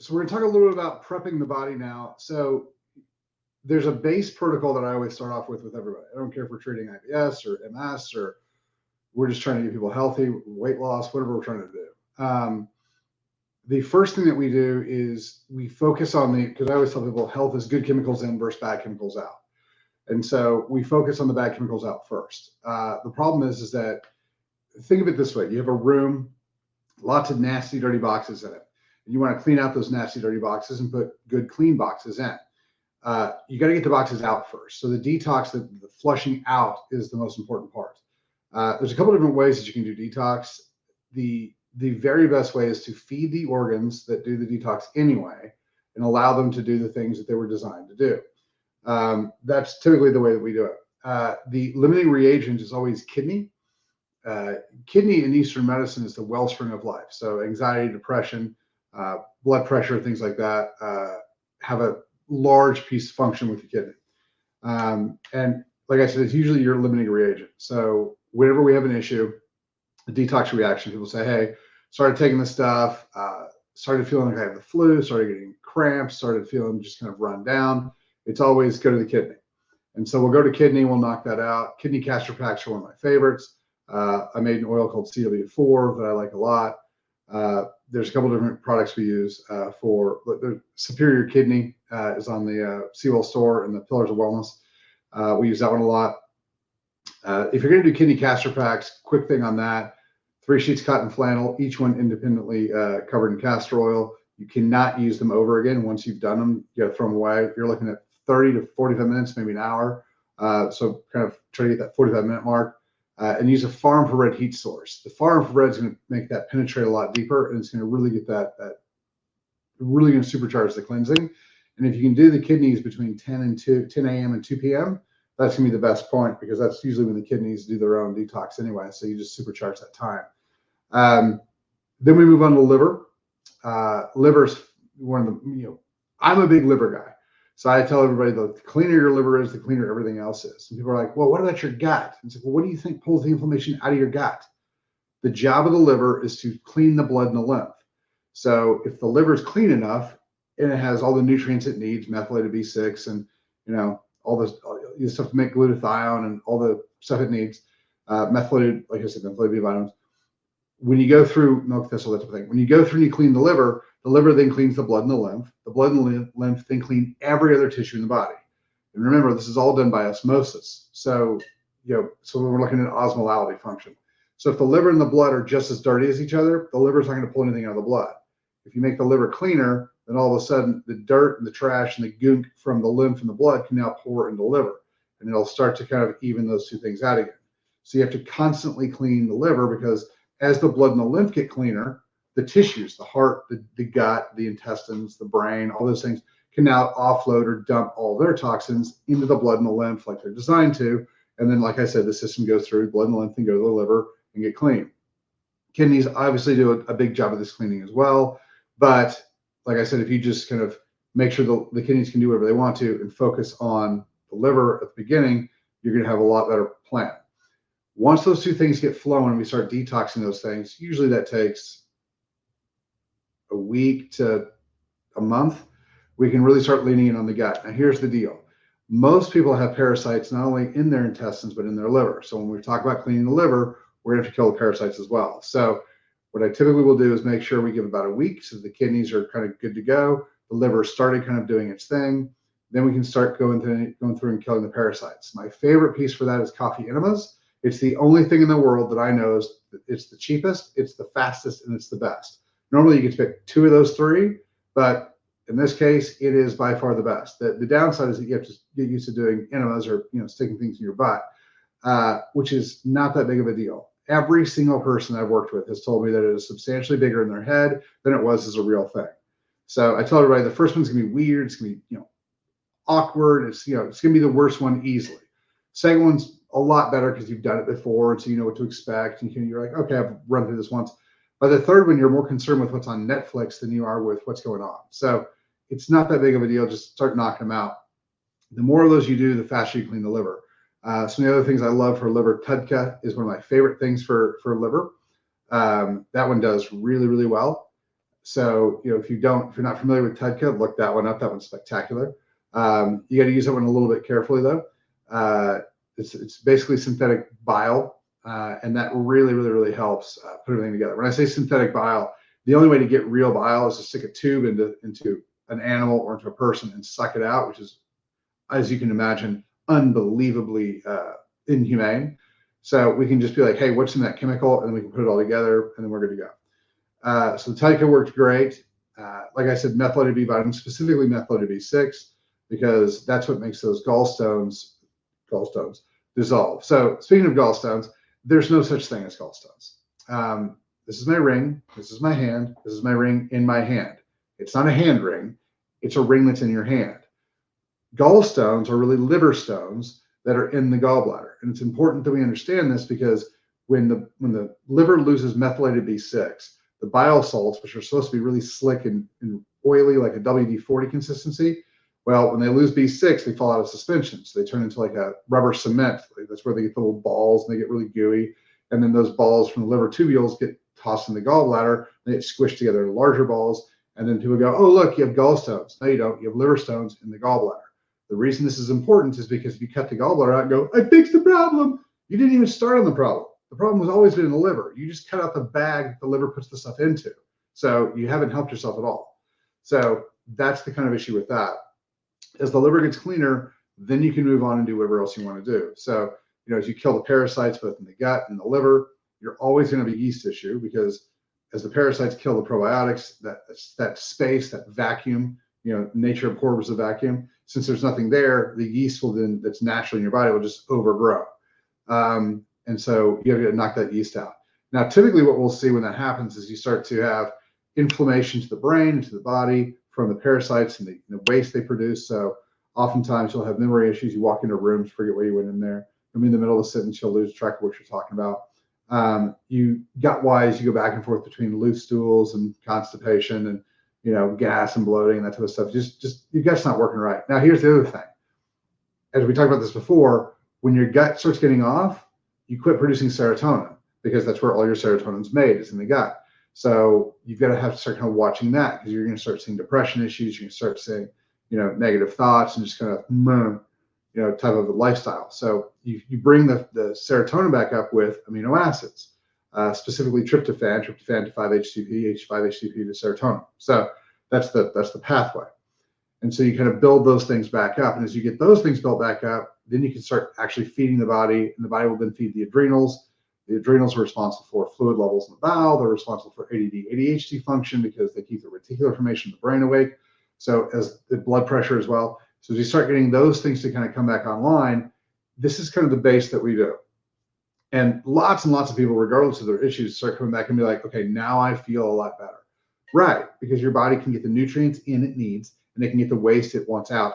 So we're going to talk a little bit about prepping the body now. So there's a base protocol that I always start off with everybody. I don't care if we're treating IBS or MS or we're just trying to get people healthy, weight loss, whatever we're trying to do. The first thing that we do is we focus on because I always tell people health is good chemicals in versus bad chemicals out. And so we focus on the bad chemicals out first. The problem is that, think of it this way. You have a room, lots of nasty, dirty boxes in it. And you want to clean out those nasty, dirty boxes and put good, clean boxes in. You got to get the boxes out first. So the detox, the flushing out is the most important part. There's a couple different ways that you can do detox. The very best way is to feed the organs that do the detox anyway and allow them to do the things that they were designed to do. That's typically the way that we do it. The limiting reagent is always kidney. Kidney in Eastern medicine is the wellspring of life. So anxiety, depression, blood pressure, things like that have a large piece of function with the kidney. And like I said, it's usually your limiting reagent. So whenever we have an issue, a detox reaction, people say, hey, started taking this stuff, started feeling like I have the flu, started getting cramps, started feeling just kind of run down. It's always go to the kidney. And so we'll go to kidney, we'll knock that out. Kidney castor packs are one of my favorites. I made an oil called CW4 that I like a lot. There's a couple different products we use for the Superior Kidney is on the Seawell store and the Pillars of Wellness. We use that one a lot. If you're going to do kidney castor packs, quick thing on that, 3 sheets cotton flannel, each one independently covered in castor oil. You cannot use them over again. Once you've done them, you got to throw them away. You're looking at 30 to 45 minutes, maybe an hour. So kind of try to get that 45-minute mark. And use a far infrared heat source. The far infrared is going to make that penetrate a lot deeper, and it's going to really get that really going to supercharge the cleansing. And if you can do the kidneys between 10 a.m. and 2 p.m., that's going to be the best point because that's usually when the kidneys do their own detox anyway. So you just supercharge that time. Then we move on to liver. Liver's one of the, I'm a big liver guy. So I tell everybody the cleaner your liver is, the cleaner everything else is. And people are like, well, what about your gut? And it's like, well, what do you think pulls the inflammation out of your gut? The job of the liver is to clean the blood and the lymph. So if the liver is clean enough and it has all the nutrients it needs, methylated B6 and, all this stuff to make glutathione and all the stuff it needs, methylated, like I said, methylated B vitamins. When you go through milk thistle, that type of thing, when you go through and you clean the liver then cleans the blood and the lymph. The blood and the lymph then clean every other tissue in the body. And remember, this is all done by osmosis. So, so we're looking at osmolality function. So if the liver and the blood are just as dirty as each other, the liver's not going to pull anything out of the blood. If you make the liver cleaner, then all of a sudden the dirt and the trash and the gook from the lymph and the blood can now pour into the liver. And it'll start to kind of even those two things out again. So you have to constantly clean the liver because as the blood and the lymph get cleaner, the tissues, the heart, the gut, the intestines, the brain, all those things can now offload or dump all their toxins into the blood and the lymph like they're designed to. And then, like I said, the system goes through blood and the lymph and go to the liver and get clean. Kidneys obviously do a big job of this cleaning as well. But like I said, if you just kind of make sure the kidneys can do whatever they want to and focus on the liver at the beginning, you're going to have a lot better plan. Once those two things get flowing and we start detoxing those things, usually that takes a week to a month, we can really start leaning in on the gut. Now, here's the deal. Most people have parasites not only in their intestines, but in their liver. So when we talk about cleaning the liver, we're going to have to kill the parasites as well. So what I typically will do is make sure we give about a week so the kidneys are kind of good to go. The liver started kind of doing its thing. Then we can start going through and killing the parasites. My favorite piece for that is coffee enemas. It's the only thing in the world that I know is it's the cheapest, it's the fastest, and it's the best. Normally you get to pick 2 of those 3, but in this case, it is by far the best. The downside is that you have to get used to doing enemas or sticking things in your butt, which is not that big of a deal. Every single person I've worked with has told me that it is substantially bigger in their head than it was as a real thing. So I tell everybody the first one's gonna be weird, it's gonna be awkward, it's gonna be the worst one easily. Second one's a lot better because you've done it before, and so you know what to expect, and you're like, okay, I've run through this once. By the third one, you're more concerned with what's on Netflix than you are with what's going on. So it's not that big of a deal. Just start knocking them out. The more of those you do, the faster you clean the liver. Some of the other things I love for liver, Tudka is one of my favorite things for liver. That one does really, really well. So, if you're not familiar with TEDCA, look that one up. That one's spectacular. You got to use that one a little bit carefully though. It's basically synthetic bile, and that really, really, really helps put everything together. When I say synthetic bile, the only way to get real bile is to stick a tube into an animal or into a person and suck it out, which is, as you can imagine, unbelievably inhumane. So we can just be like, hey, what's in that chemical? And then we can put it all together, and then we're good to go. So the TEDCA worked great. Like I said, methylated B vitamins, specifically methylated B6, because that's what makes those gallstones dissolve. So speaking of gallstones, there's no such thing as gallstones. This is my ring. This is my hand. This is my ring in my hand. It's not a hand ring. It's a ring that's in your hand. Gallstones are really liver stones that are in the gallbladder. And it's important that we understand this, because when the liver loses methylated B6, the bile salts, which are supposed to be really slick and oily, like a WD-40 consistency, well, when they lose B6, they fall out of suspension. So they turn into like a rubber cement. That's where they get the little balls and they get really gooey. And then those balls from the liver tubules get tossed in the gallbladder. They get squished together into larger balls. And then people go, oh, look, you have gallstones. No, you don't. You have liver stones in the gallbladder. The reason this is important is because if you cut the gallbladder out and go, I fixed the problem, you didn't even start on the problem. The problem has always been in the liver. You just cut out the bag the liver puts the stuff into. So you haven't helped yourself at all. So that's the kind of issue with that. As the liver gets cleaner, then you can move on and do whatever else you want to do. So, as you kill the parasites, both in the gut and the liver, you're always going to have a yeast issue, because as the parasites kill the probiotics, that space, that vacuum, nature abhors a vacuum. Since there's nothing there, the yeast will then, that's naturally in your body, will just overgrow. And so you have to knock that yeast out. Now, typically what we'll see when that happens is you start to have inflammation to the brain and to the body from the parasites and the waste they produce. So oftentimes you'll have memory issues. You walk into rooms, forget why you went in there. You'll be in the middle of a sentence, you'll lose track of what you're talking about. You gut-wise, you go back and forth between loose stools and constipation and gas and bloating and that type of stuff. Just your gut's not working right. Now, here's the other thing. As we talked about this before, when your gut starts getting off, you quit producing serotonin, because that's where all your serotonin's made, is in the gut. So you've got to have to start kind of watching that, because you're going to start seeing depression issues. You're going to start seeing, negative thoughts and just kind of, type of a lifestyle. So you bring the serotonin back up with amino acids, specifically tryptophan to 5-HTP, 5-HTP to serotonin. So that's the pathway. And so you kind of build those things back up. And as you get those things built back up, then you can start actually feeding the body, and the body will then feed the adrenals. The adrenals are responsible for fluid levels in the bowel. They're responsible for ADD, ADHD function, because they keep the reticular formation of the brain awake. So as the blood pressure as well. So as you start getting those things to kind of come back online, this is kind of the base that we do. And lots of people, regardless of their issues, start coming back and be like, okay, now I feel a lot better. Right, because your body can get the nutrients in it needs, and it can get the waste it wants out.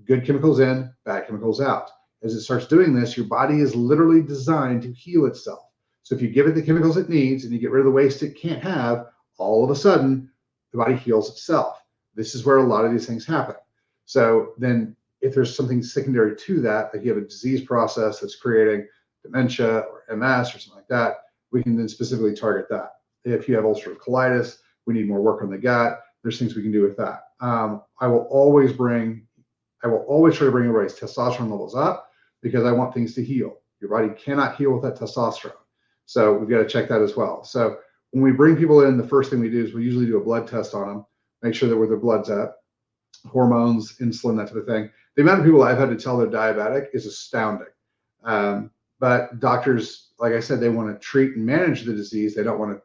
Good chemicals in, bad chemicals out. As it starts doing this, your body is literally designed to heal itself. So if you give it the chemicals it needs and you get rid of the waste it can't have, all of a sudden, the body heals itself. This is where a lot of these things happen. So then if there's something secondary to that, like you have a disease process that's creating dementia or MS or something like that, we can then specifically target that. If you have ulcerative colitis, we need more work on the gut. There's things we can do with that. I will always try to bring everybody's testosterone levels up, because I want things to heal. Your body cannot heal with that testosterone. So we've got to check that as well. So when we bring people in, the first thing we do is we usually do a blood test on them, make sure that where their blood's at, hormones, insulin, that type of thing. The amount of people I've had to tell they're diabetic is astounding. But doctors, like I said, they want to treat and manage the disease. They don't want to,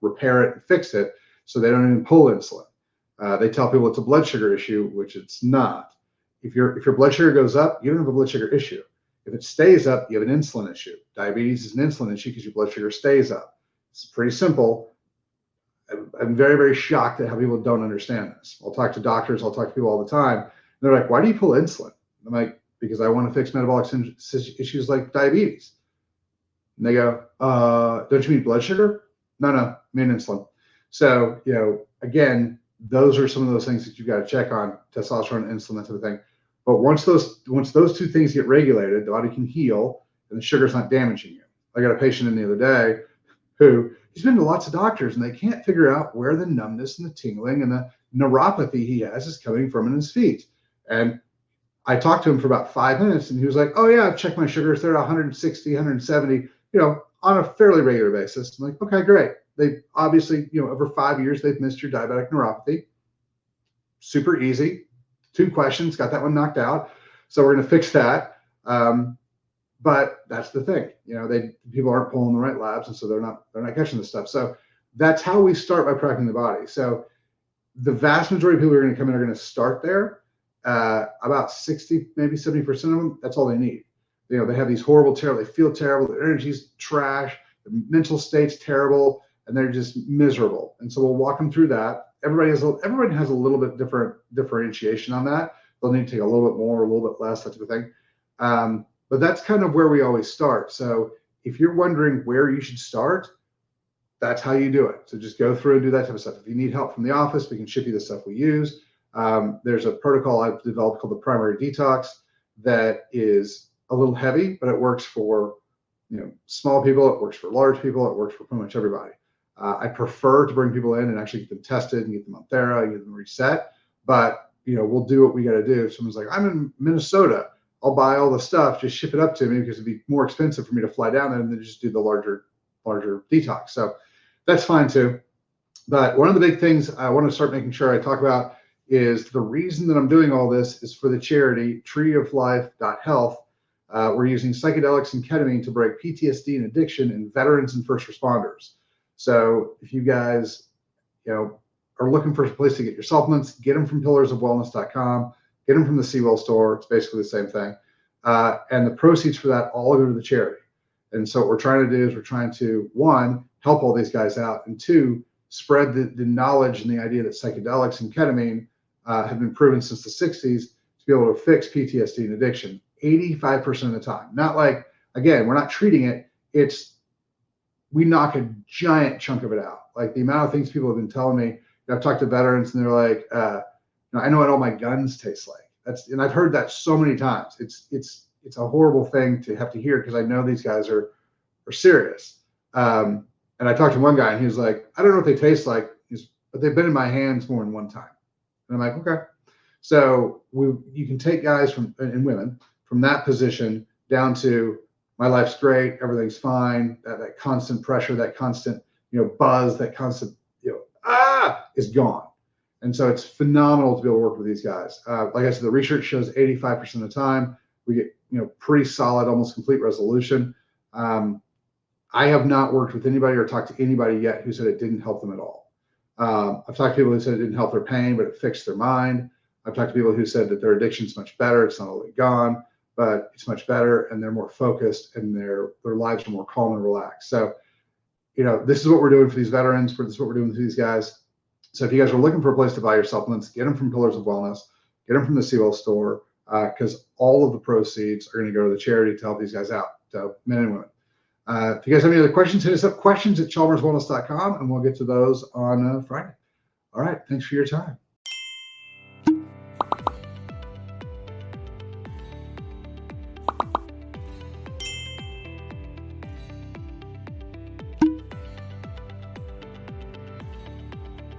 repair it and fix it. So they don't even pull insulin. They tell people it's a blood sugar issue, which it's not. If your blood sugar goes up, you don't have a blood sugar issue. If it stays up, you have an insulin issue. Diabetes is an insulin issue because your blood sugar stays up. It's pretty simple. I'm very, very shocked at how people don't understand this. I'll talk to doctors, I'll talk to people all the time. And they're like, why do you pull insulin? I'm like, because I want to fix metabolic issues like diabetes. And they go, don't you mean blood sugar? No, I mean insulin. So, again, those are some of those things that you've got to check on: testosterone, insulin, that type of thing. But once those two things get regulated, the body can heal, and the sugar's not damaging you. I got a patient in the other day who he's been to lots of doctors and they can't figure out where the numbness and the tingling and the neuropathy he has is coming from in his feet. And I talked to him for about 5 minutes and he was like, oh yeah, I've checked my sugars. They're 160, 170, on a fairly regular basis. I'm like, okay, great. They obviously, over 5 years, they've missed your diabetic neuropathy. Super easy. 2 questions, got that one knocked out. So we're going to fix that. But that's the thing, people aren't pulling the right labs, and so they're not catching this stuff. So that's how we start by prepping the body. So the vast majority of people who are going to come in are going to start there. About 60, maybe 70% of them, that's all they need. They have these horrible, terrible, they feel terrible, their energy's trash, the mental state's terrible, and they're just miserable. And so we'll walk them through that. Everybody has a little bit different differentiation on that. They'll need to take a little bit more, a little bit less, that type of thing. But that's kind of where we always start. So if you're wondering where you should start, that's how you do it. So just go through and do that type of stuff. If you need help from the office, we can ship you the stuff we use. There's a protocol I've developed called the primary detox that is a little heavy, but it works for small people, it works for large people, it works for pretty much everybody. I prefer to bring people in and actually get them tested and get them on Thera and get them reset. But we'll do what we got to do. If someone's like, I'm in Minnesota, I'll buy all the stuff, just ship it up to me because it'd be more expensive for me to fly down there and then just do the larger detox. So that's fine too. But one of the big things I want to start making sure I talk about is the reason that I'm doing all this is for the charity treeoflife.health. We're using psychedelics and ketamine to break PTSD and addiction in veterans and first responders. So if you guys, are looking for a place to get your supplements, get them from pillarsofwellness.com, get them from the Seawell store. It's basically the same thing. And the proceeds for that all go to the charity. And so what we're trying to do is we're trying to, 1, help all these guys out, and 2, spread the knowledge and the idea that psychedelics and ketamine have been proven since the 60s to be able to fix PTSD and addiction 85% of the time. Not like, again, we're not treating it. We knock a giant chunk of it out. Like the amount of things people have been telling me, I've talked to veterans and they're like, I know what all my guns taste like. And I've heard that so many times. It's a horrible thing to have to hear because I know these guys are serious. And I talked to one guy and he was like, I don't know what they taste like, but they've been in my hands more than one time. And I'm like, okay. So you can take guys and women from that position down to my life's great, everything's fine, that constant pressure, that constant, buzz, that constant, is gone. And so it's phenomenal to be able to work with these guys. Like I said, the research shows 85% of the time we get, pretty solid, almost complete resolution. I have not worked with anybody or talked to anybody yet who said it didn't help them at all. I've talked to people who said it didn't help their pain, but it fixed their mind. I've talked to people who said that their addiction's much better. It's not all the way gone, but it's much better, and they're more focused, and their lives are more calm and relaxed. So, this is what we're doing for these veterans. This is what we're doing for these guys. So if you guys are looking for a place to buy your supplements, get them from Pillars of Wellness, get them from the Seawell store, because all of the proceeds are going to go to the charity to help these guys out, so men and women. If you guys have any other questions, hit us up, questions@chalmerswellness.com, and we'll get to those on Friday. All right. Thanks for your time.